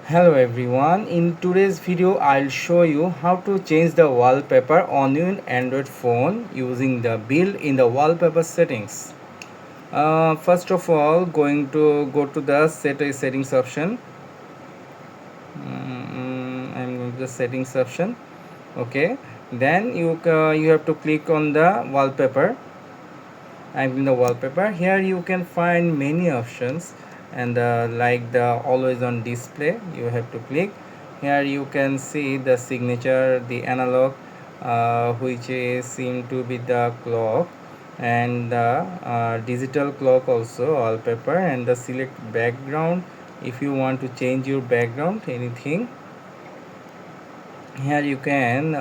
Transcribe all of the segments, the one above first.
Hello everyone, in today's video I'll show you how to change the wallpaper on your Android phone using the built-in the wallpaper settings. First of all, going to go to the settings option. I'm going to the settings option. Okay, then you have to click on the wallpaper. I'm in the wallpaper. Here you can find many options, and like the always on display you have to click. Here you can see the signature, the analog, which is seem to be the clock, and the digital clock also wallpaper, and the select background if you want to change your background anything. Here you can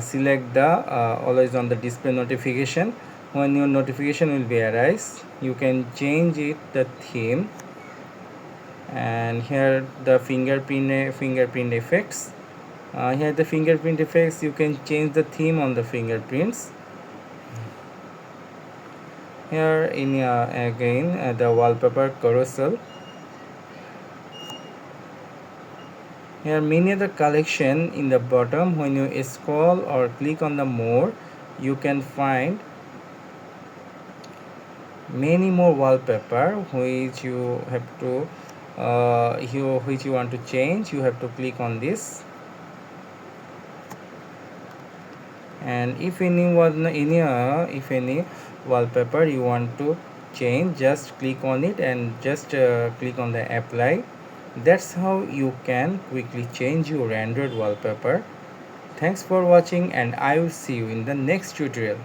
select the always on the display notification. When your notification will be arise, you can change it the theme. And here the fingerprint effects. Here the fingerprint effects, you can change the theme on the fingerprints. Here in again the wallpaper carousel. Here many other collection in the bottom. When you scroll or click on the more, you can find many more wallpaper which you have to which you want to change. You have to click on this, and if any wallpaper you want to change, just click on it and just click on the apply. That's how you can quickly change your Android wallpaper. Thanks for watching, and I will see you in the next tutorial.